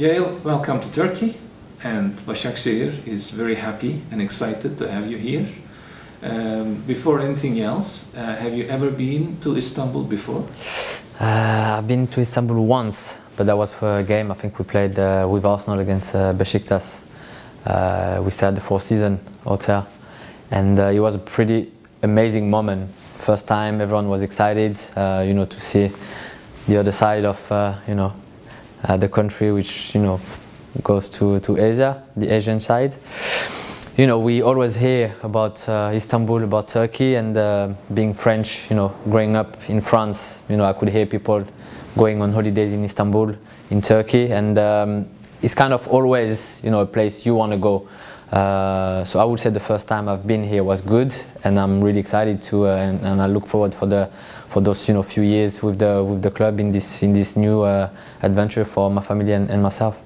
Gael, welcome to Turkey, and Başakşehir is very happy and excited to have you here. Before anything else, have you ever been to Istanbul before? I've been to Istanbul once, but that was for a game. I think we played with Arsenal against Beşiktaş. We stayed at the Four Seasons Hotel, and it was a pretty amazing moment. First time, everyone was excited, to see the other side of, the country, which goes to Asia, the Asian side. We always hear about Istanbul, about Turkey, and being French, growing up in France, I could hear people going on holidays in Istanbul, in Turkey, and it's kind of always, a place you want to go. So I would say the first time I've been here was good, and I'm really excited to, and I look forward for those few years with the club in this new adventure for my family and myself.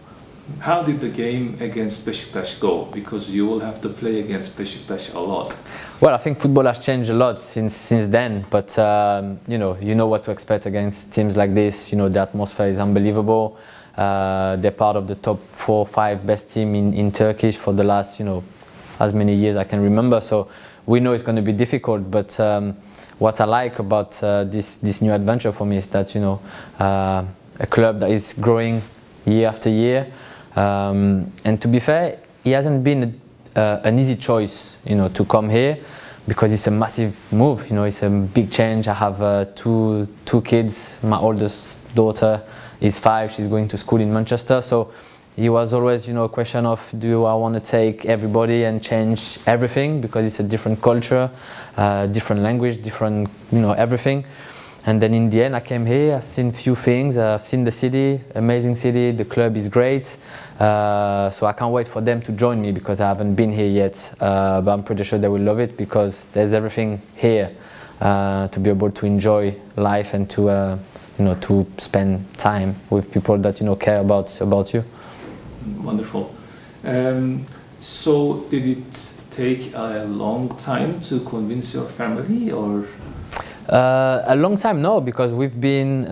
How did the game against Beşiktaş go? Because you will have to play against Beşiktaş a lot. Well, I think football has changed a lot since then, but you know what to expect against teams like this. The atmosphere is unbelievable. They're part of the top 4 or 5 best team in Turkey for the last as many years I can remember. So we know it's going to be difficult, but what I like about this new adventure for me is that a club that is growing year after year. And to be fair, it hasn't been an easy choice, to come here, because it's a massive move. It's a big change. I have two kids. My oldest daughter is 5. She's going to school in Manchester. So it was always, a question of, do I want to take everybody and change everything, because it's a different culture, different language, different, everything. And then in the end, I came here. I've seen a few things. I've seen the city, amazing city. The club is great. So I can't wait for them to join me, because I haven't been here yet. But I'm pretty sure they will love it, because there's everything here to be able to enjoy life and to, to spend time with people that care about you. Wonderful. So did it take a long time to convince your family, or? A long time, no, because we've been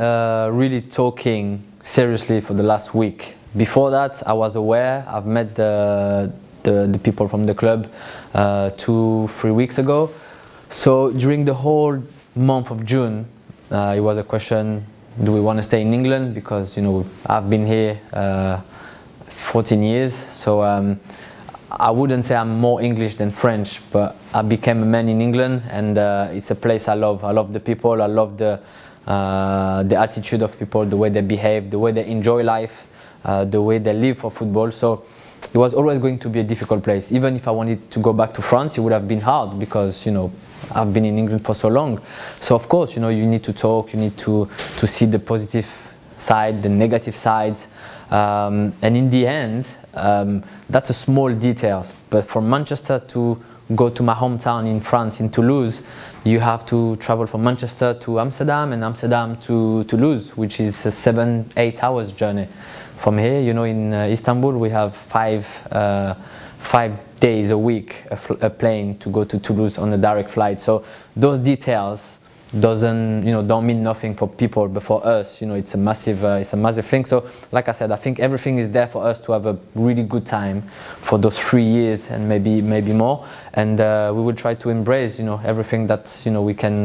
really talking seriously for the last week. Before that, I was aware. I've met the people from the club 2-3 weeks ago. So during the whole month of June, it was a question: do we want to stay in England? Because I've been here 14 years, so I wouldn't say I'm more English than French, but I became a man in England, and it's a place I love. I love the people. I love the attitude of people, the way they behave, the way they enjoy life, the way they live for football. So it was always going to be a difficult place. Even if I wanted to go back to France, it would have been hard, because I've been in England for so long. So of course, you need to talk. You need to see the positive side, the negative sides. And in the end, that's a small details. But from Manchester to go to my hometown in France, in Toulouse, you have to travel from Manchester to Amsterdam, and Amsterdam to Toulouse, which is a 7-8 hours journey. From here, in Istanbul, we have 5 days a week a plane to go to Toulouse on a direct flight. So those details don't mean nothing for people, but for us, it's a massive thing. So like I said, I think everything is there for us to have a really good time for those 3 years and maybe more, and we will try to embrace everything that we can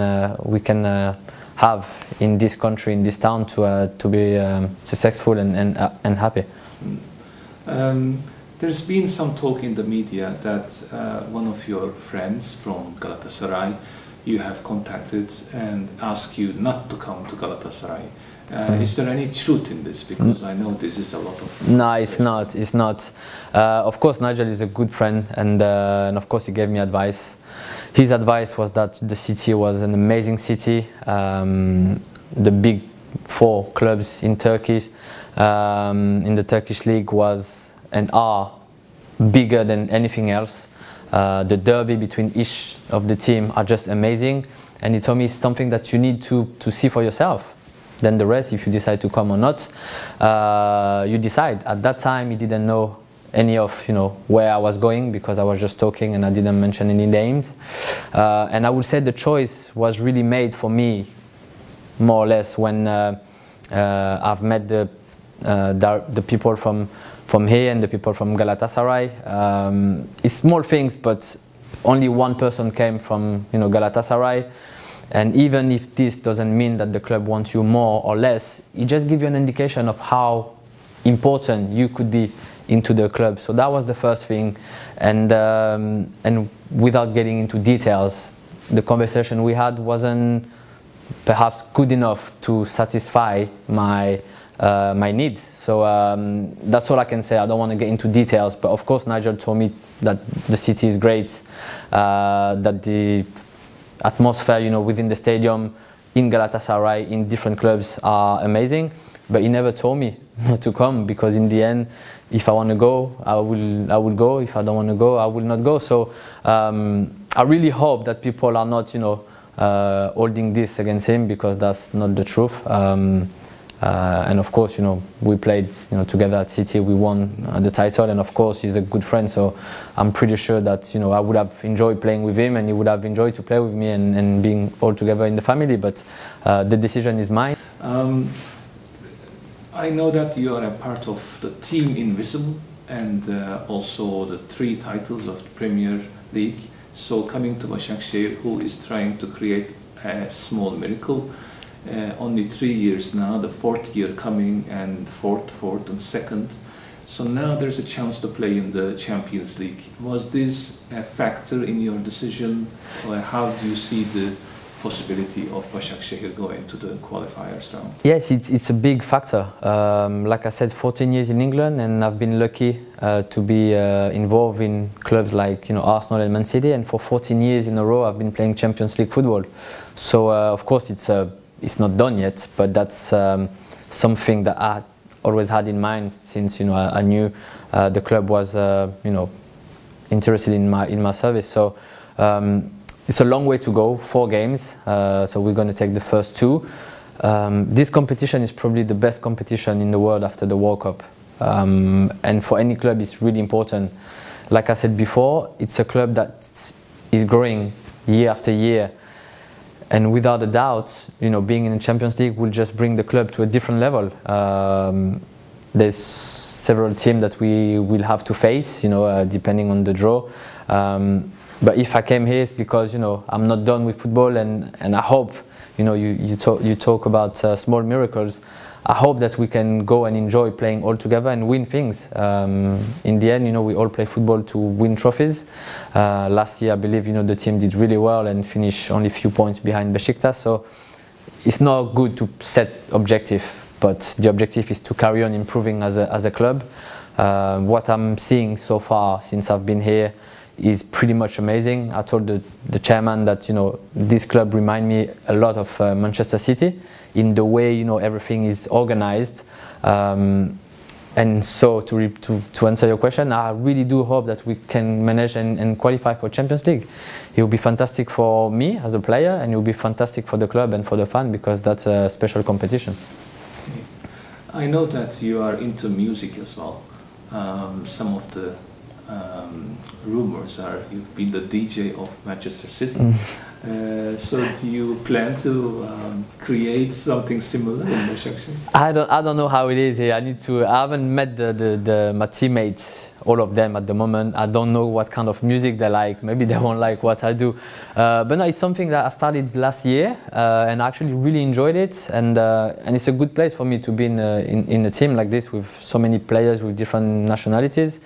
have in this country, in this town, to be successful and happy. There's been some talk in the media that one of your friends from Galatasaray you have contacted and asked you not to come to Galatasaray. Is there any truth in this? Because I know this is a lot of... No, it's not. It's not. Of course, Nigel is a good friend, and of course he gave me advice. His advice was that the city was an amazing city. The big 4 clubs in Turkey, in the Turkish league, was and are bigger than anything else. The derby between each of the team are just amazing, and he told me it's something that you need to see for yourself. Then the rest, if you decide to come or not, you decide. At that time, he didn't know any of where I was going, because I was just talking and I didn't mention any names. And I would say the choice was really made for me, more or less, when I've met the the people from here and the people from Galatasaray. It's small things, but only one person came from Galatasaray. And even if this doesn't mean that the club wants you more or less, it just gives you an indication of how important you could be into the club. So that was the first thing. And without getting into details, the conversation we had wasn't perhaps good enough to satisfy my needs. So that's all I can say. I don't want to get into details, but of course Nigel told me that the city is great, that the atmosphere, within the stadium, in Galatasaray, in different clubs are amazing. But he never told me not to come, because in the end, if I want to go, I will go. If I don't want to go, I will not go. So I really hope that people are not, holding this against him, because that's not the truth. And of course, we played, together at City. We won the title, and of course, he's a good friend. So I'm pretty sure that I would have enjoyed playing with him, and he would have enjoyed to play with me and being all together in the family. But the decision is mine. I know that you are a part of the team Invisible, and also the 3 titles of the Premier League. So coming to Başakşehir, who is trying to create a small miracle. Only 3 years now, the 4th year coming, and fourth and second. So now there's a chance to play in the Champions League. Was this a factor in your decision, or how do you see the possibility of Başakşehir going to the qualifiers round? Yes, it's a big factor. Like I said, 14 years in England, and I've been lucky to be involved in clubs like Arsenal and Man City, and for 14 years in a row I've been playing Champions League football. So of course it's not done yet, but that's something that I always had in mind since I knew the club was interested in my service. So it's a long way to go, 4 games. So we're going to take the first 2. This competition is probably the best competition in the world after the World Cup, and for any club it's really important. Like I said before, it's a club that is growing year after year. And without a doubt, being in the Champions League will just bring the club to a different level. There's several teams that we will have to face, depending on the draw. But if I came here, it's because I'm not done with football, and I hope you talk about small miracles. I hope that we can go and enjoy playing all together and win things. In the end, we all play football to win trophies. Last year, I believe, the team did really well and finished only a few points behind Beşiktaş. So it's not good to set objective, but the objective is to carry on improving as a club. What I'm seeing so far since I've been here is pretty much amazing. I told the chairman that this club reminds me a lot of Manchester City in the way everything is organized. And so to answer your question, I really do hope that we can manage and qualify for Champions League. It will be fantastic for me as a player, and it will be fantastic for the club and for the fan, because that's a special competition. I know that you are into music as well. Some of the rumors are you've been the DJ of Manchester City. So do you plan to create something similar in Başakşehir? I don't know how it is here. I haven't met my teammates, all of them at the moment. I don't know what kind of music they like. Maybe they won't like what I do. But no, it's something that I started last year, and I actually really enjoyed it. And it's a good place for me to be in a team like this with so many players with different nationalities,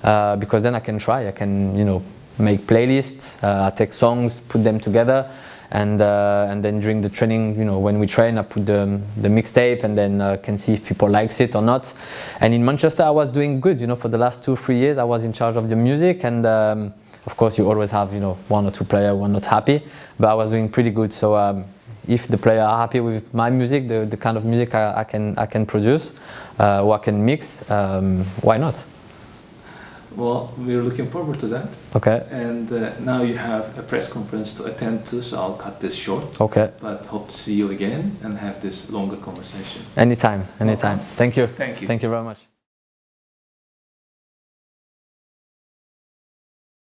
because then I can try. I can make playlists. I take songs, put them together, and then during the training, when we train, I put the mixtape, and then can see if people likes it or not. And in Manchester, I was doing good. For the last 2-3 years, I was in charge of the music, and of course, you always have 1 or 2 players who are not happy, but I was doing pretty good. So if the players are happy with my music, the kind of music I can produce, or I can mix, why not? Well, we're looking forward to that. Okay. And now you have a press conference to attend to, so I'll cut this short. Okay. But hope to see you again and have this longer conversation. Anytime. Welcome. Thank you. Thank you. Thank you very much.